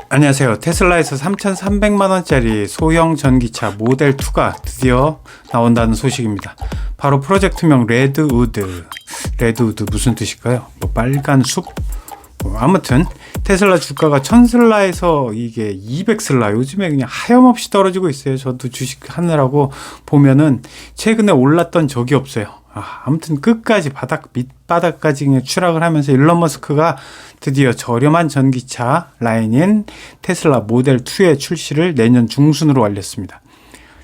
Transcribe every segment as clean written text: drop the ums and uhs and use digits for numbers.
안녕하세요. 테슬라에서 3,300만 원짜리 소형 전기차 모델 2가 드디어 나온다는 소식입니다. 바로 프로젝트명 레드우드. 레드우드 무슨 뜻일까요? 뭐 빨간 숲? 아무튼 테슬라 주가가 1000슬라에서 이게 200슬라, 요즘에 그냥 하염없이 떨어지고 있어요. 저도 주식 하느라고 보면은 최근에 올랐던 적이 없어요. 아무튼 끝까지 밑바닥까지 그냥 추락을 하면서 일론 머스크가 드디어 저렴한 전기차 라인인 테슬라 모델 2의 출시를 내년 중순으로 알렸습니다.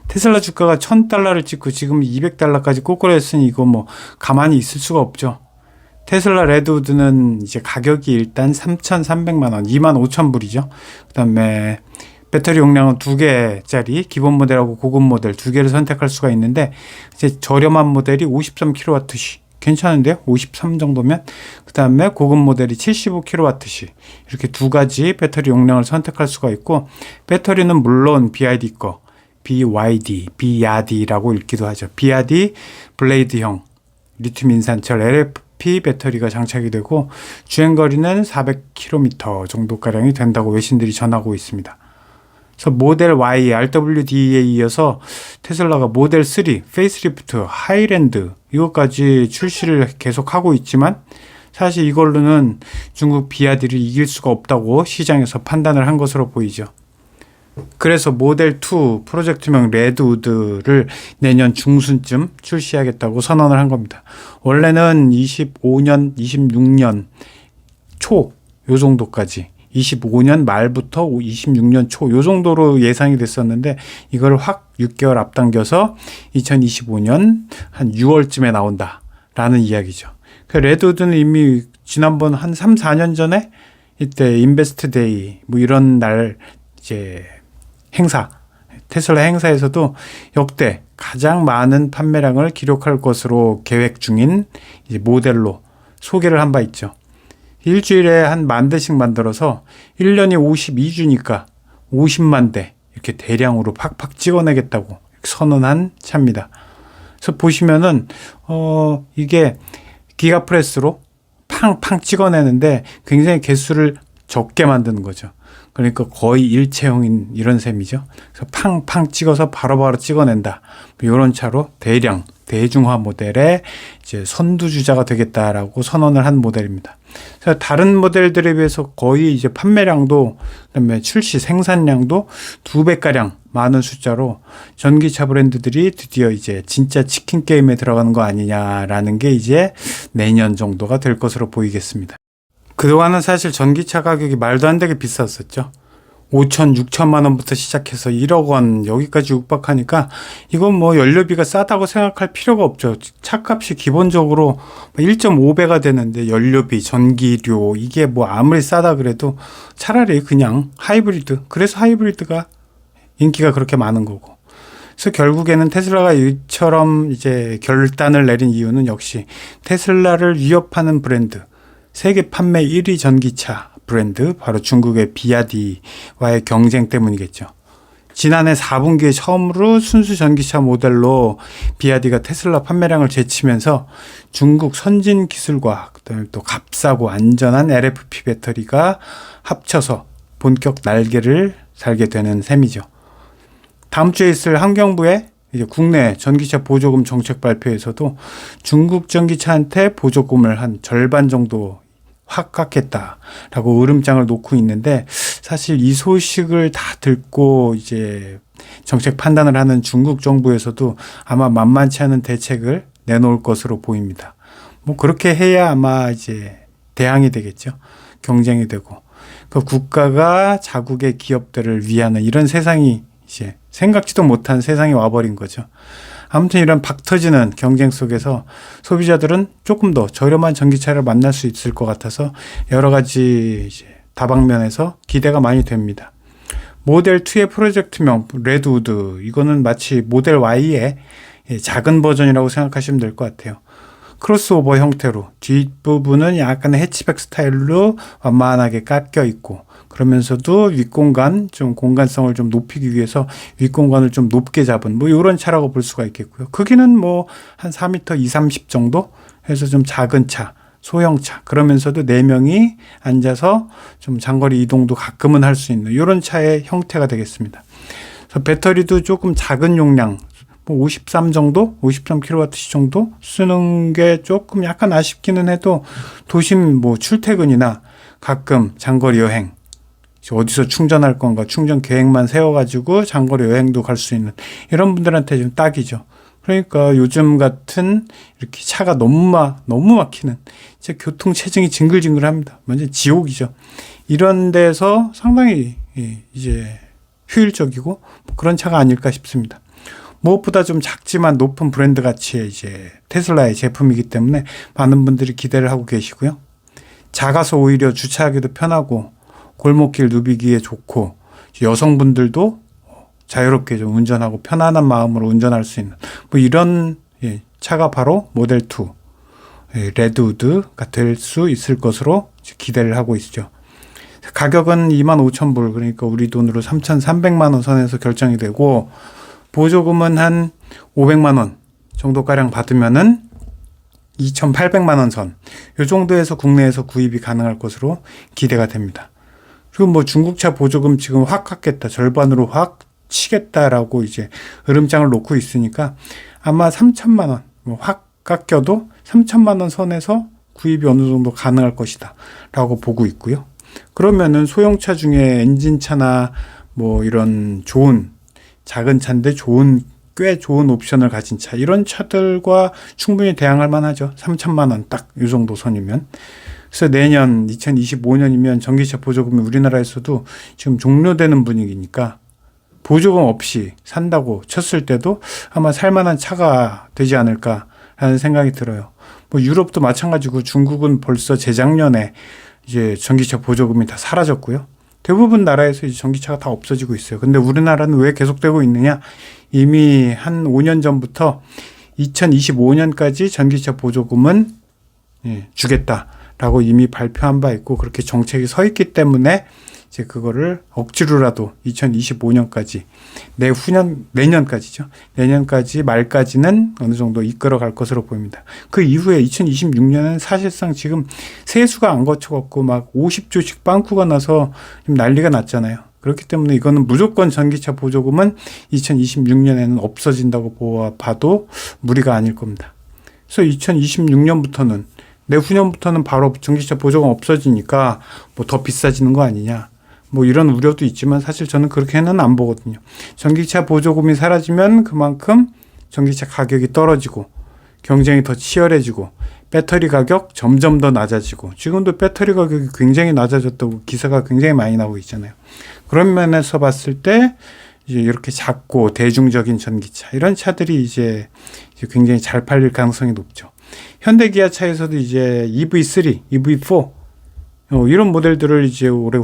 테슬라 주가가 $1000를 찍고 지금 $200까지 꼬꾸라졌으니 이거 뭐 가만히 있을 수가 없죠. 테슬라 레드우드는 이제 가격이 일단 3,300만 원, 25,000불이죠. 그 다음에 배터리 용량은 2개짜리 기본 모델하고 고급 모델 2개를 선택할 수가 있는데, 이제 저렴한 모델이 53kWh, 괜찮은데요? 53 정도면. 그 다음에 고급 모델이 75kWh, 이렇게 두 가지 배터리 용량을 선택할 수가 있고, 배터리는 물론 BYD 거, BYD라고 읽기도 하죠. BYD 블레이드형 리튬 인산철 LFP 배터리가 장착이 되고, 주행거리는 400km 정도가량이 된다고 외신들이 전하고 있습니다. 그래서 모델 Y, RWD에 이어서 테슬라가 모델 3, 페이스리프트, 하이랜드 이것까지 출시를 계속하고 있지만, 사실 이걸로는 중국 BYD를 이길 수가 없다고 시장에서 판단을 한 것으로 보이죠. 그래서 모델 2 프로젝트명 레드우드를 내년 중순쯤 출시하겠다고 선언을 한 겁니다. 원래는 25년, 26년 초 요 정도까지, 25년 말부터 26년 초 요 정도로 예상이 됐었는데, 이걸 확 6개월 앞당겨서 2025년 한 6월쯤에 나온다라는 이야기죠. 그 레드우드는 이미 지난번 한 3, 4년 전에 이때 인베스트 데이 뭐 이런 날 이제 행사, 테슬라 행사에서도 역대 가장 많은 판매량을 기록할 것으로 계획 중인 이제 모델로 소개를 한 바 있죠. 일주일에 한 10,000대씩 만들어서 1년이 52주니까 50만 대 이렇게 대량으로 팍팍 찍어내겠다고 선언한 차입니다. 그래서 보시면은 이게 기가프레스로 팡팡 찍어내는데 굉장히 개수를 적게 만드는 거죠. 그러니까 거의 일체형인 이런 셈이죠. 그래서 팡팡 찍어서 바로바로 찍어낸다. 이런 차로 대량 대중화 모델의 이제 선두주자가 되겠다라고 선언을 한 모델입니다. 그래서 다른 모델들에 비해서 거의 이제 판매량도, 그다음에 출시 생산량도 2배가량 많은 숫자로 전기차 브랜드들이 드디어 이제 진짜 치킨 게임에 들어가는 거 아니냐라는 게 이제 내년 정도가 될 것으로 보이겠습니다. 그동안은 사실 전기차 가격이 말도 안 되게 비쌌었죠. 5천, 6천만 원부터 시작해서 1억 원 여기까지 육박하니까 이건 뭐 연료비가 싸다고 생각할 필요가 없죠. 차값이 기본적으로 1.5배가 되는데 연료비, 전기료 이게 뭐 아무리 싸다 그래도 차라리 그냥 하이브리드. 그래서 하이브리드가 인기가 그렇게 많은 거고. 그래서 결국에는 테슬라가 이처럼 이제 결단을 내린 이유는 역시 테슬라를 위협하는 브랜드, 세계 판매 1위 전기차 브랜드, 바로 중국의 BYD와의 경쟁 때문이겠죠. 지난해 4분기에 처음으로 순수 전기차 모델로 BYD가 테슬라 판매량을 제치면서 중국 선진 기술과 그다음에 또 값싸고 안전한 LFP 배터리가 합쳐서 본격 날개를 달게 되는 셈이죠. 다음 주에 있을 환경부의 이제 국내 전기차 보조금 정책 발표에서도 중국 전기차한테 보조금을 한 절반 정도 확 깎겠다라고 으름장을 놓고 있는데, 사실 이 소식을 다 듣고 이제 정책 판단을 하는 중국 정부에서도 아마 만만치 않은 대책을 내놓을 것으로 보입니다. 뭐 그렇게 해야 아마 이제 대항이 되겠죠. 경쟁이 되고. 그 국가가 자국의 기업들을 위하는 이런 세상이 이제 생각지도 못한 세상이 와버린 거죠. 아무튼 이런 박 터지는 경쟁 속에서 소비자들은 조금 더 저렴한 전기차를 만날 수 있을 것 같아서 여러 가지 이제 다방면에서 기대가 많이 됩니다. 모델 2의 프로젝트명 레드우드, 이거는 마치 모델 Y의 작은 버전이라고 생각하시면 될 것 같아요. 크로스오버 형태로 뒷부분은 약간 해치백 스타일로 완만하게 깎여 있고, 그러면서도 윗공간, 좀 공간성을 좀 높이기 위해서 윗공간을 좀 높게 잡은 뭐 이런 차라고 볼 수가 있겠고요. 크기는 뭐 한 4m 2, 30 정도 해서 좀 작은 차, 소형차. 그러면서도 4명이 앉아서 좀 장거리 이동도 가끔은 할 수 있는 이런 차의 형태가 되겠습니다. 그래서 배터리도 조금 작은 용량, 뭐 53 정도, 53kWh 정도 쓰는 게 조금 약간 아쉽기는 해도 도심 뭐 출퇴근이나 가끔 장거리 여행, 어디서 충전할 건가 충전 계획만 세워가지고 장거리 여행도 갈 수 있는 이런 분들한테 좀 딱이죠. 그러니까 요즘 같은 이렇게 차가 너무 막히는 진짜 교통 체증이 징글징글합니다. 완전 지옥이죠. 이런 데서 상당히 이제 효율적이고 뭐 그런 차가 아닐까 싶습니다. 무엇보다 좀 작지만 높은 브랜드 가치의 이제 테슬라의 제품이기 때문에 많은 분들이 기대를 하고 계시고요. 작아서 오히려 주차하기도 편하고 골목길 누비기에 좋고 여성분들도 자유롭게 좀 운전하고 편안한 마음으로 운전할 수 있는 뭐 이런 차가 바로 모델 2 레드우드가 될 수 있을 것으로 기대를 하고 있죠. 가격은 25,000불 그러니까 우리 돈으로 3,300만 원 선에서 결정이 되고 보조금은 한 500만 원 정도가량 받으면은 2,800만 원 선. 이 정도에서 국내에서 구입이 가능할 것으로 기대가 됩니다. 그리고 뭐 중국차 보조금 지금 확 깎겠다. 절반으로 확 치겠다라고 이제 으름장을 놓고 있으니까 아마 3천만 원, 뭐 확 깎여도 3천만 원 선에서 구입이 어느 정도 가능할 것이다. 라고 보고 있고요. 그러면은 소형차 중에 엔진차나 뭐 이런 좋은 작은 차인데 꽤 좋은 옵션을 가진 차 이런 차들과 충분히 대항할 만하죠. 3천만 원 딱 이 정도 선이면. 그래서 내년 2025년이면 전기차 보조금이 우리나라에서도 지금 종료되는 분위기니까 보조금 없이 산다고 쳤을 때도 아마 살만한 차가 되지 않을까라는 생각이 들어요. 뭐 유럽도 마찬가지고 중국은 벌써 재작년에 이제 전기차 보조금이 다 사라졌고요. 대부분 나라에서 이제 전기차가 다 없어지고 있어요. 근데 우리나라는 왜 계속되고 있느냐? 이미 한 5년 전부터 2025년까지 전기차 보조금은 주겠다라고 이미 발표한 바 있고 그렇게 정책이 서 있기 때문에 이제 그거를 억지로라도 2025년까지 내년까지죠. 내년까지 말까지는 어느 정도 이끌어 갈 것으로 보입니다. 그 이후에 2026년은 사실상 지금 세수가 안 거쳐갖고 막 50조씩 빵꾸가 나서 지금 난리가 났잖아요. 그렇기 때문에 이거는 무조건 전기차 보조금은 2026년에는 없어진다고 봐도 무리가 아닐 겁니다. 그래서 2026년부터는 내후년부터는 바로 전기차 보조금 없어지니까 뭐 더 비싸지는 거 아니냐. 뭐 이런 우려도 있지만 사실 저는 그렇게는 안 보거든요. 전기차 보조금이 사라지면 그만큼 전기차 가격이 떨어지고 경쟁이 더 치열해지고 배터리 가격 점점 더 낮아지고 지금도 배터리 가격이 굉장히 낮아졌다고 기사가 굉장히 많이 나오고 있잖아요. 그런 면에서 봤을 때 이제 이렇게 작고 대중적인 전기차 이런 차들이 이제 굉장히 잘 팔릴 가능성이 높죠. 현대 기아차에서도 이제 EV3, EV4 이런 모델들을 이제 올해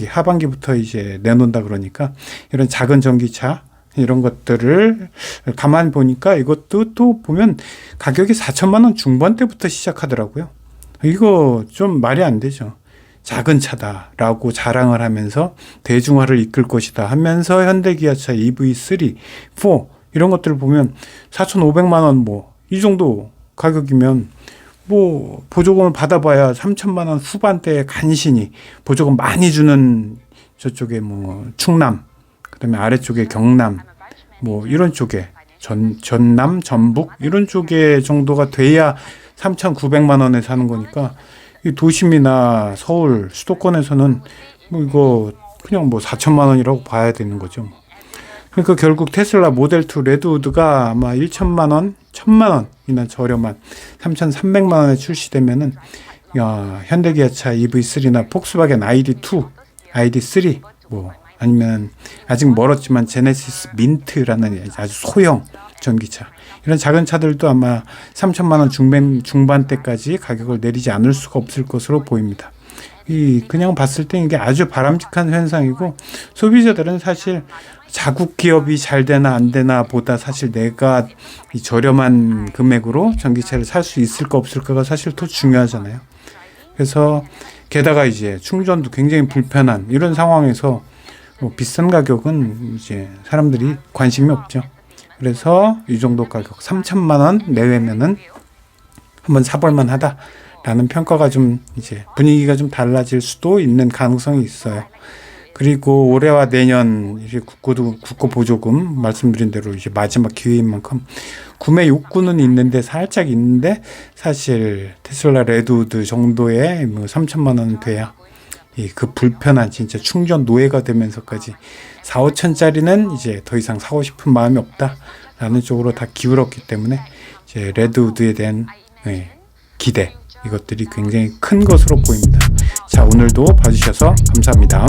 하반기부터 이제 내놓는다 그러니까 이런 작은 전기차 이런 것들을 가만히 보니까 이것도 또 보면 가격이 4천만 원 중반대부터 시작하더라고요. 이거 좀 말이 안 되죠. 작은 차다라고 자랑을 하면서 대중화를 이끌 것이다 하면서 현대기아차 EV3, 4 이런 것들을 보면 4,500만 원 뭐 이 정도 가격이면 뭐 보조금을 받아봐야 3천만 원 후반대에 간신히 보조금 많이 주는 저쪽에 뭐 충남 그다음에 아래쪽에 경남 뭐 이런 쪽에 전남 전북 이런 쪽에 정도가 돼야 3,900만 원에 사는 거니까 이 도심이나 서울 수도권에서는 뭐 이거 그냥 뭐 4천만 원이라고 봐야 되는 거죠. 그러니까 결국 테슬라 모델 2 레드우드가 아마 1천만 원, 1,000만 원이나 저렴한 3,300만 원에 출시되면은 현대기아차 EV3나 폭스바겐 ID2, ID3 뭐 아니면 아직 멀었지만 제네시스 민트라는 아주 소형 전기차 이런 작은 차들도 아마 3천만 원 중반대까지 가격을 내리지 않을 수가 없을 것으로 보입니다. 그냥 봤을 때 이게 아주 바람직한 현상이고 소비자들은 사실 자국 기업이 잘 되나 안 되나 보다 사실 내가 이 저렴한 금액으로 전기차를 살 수 있을까 없을까가 사실 더 중요하잖아요. 그래서 게다가 이제 충전도 굉장히 불편한 이런 상황에서 뭐 비싼 가격은 이제 사람들이 관심이 없죠. 그래서 이 정도 가격 3천만 원 내외면은 한번 사볼만 하다라는 라는 평가가 좀 이제 분위기가 좀 달라질 수도 있는 가능성이 있어요. 그리고 올해와 내년 이제 국고 보조금 말씀드린 대로 이제 마지막 기회인 만큼 구매 욕구는 있는데 살짝 있는데 사실 테슬라 레드우드 정도의 뭐 3천만 원 돼야 그 불편한 진짜 충전 노예가 되면서까지 4, 5천짜리는 이제 더 이상 사고 싶은 마음이 없다라는 쪽으로 다 기울었기 때문에 이제 레드우드에 대한 기대 이것들이 굉장히 큰 것으로 보입니다. 자, 오늘도 봐주셔서 감사합니다.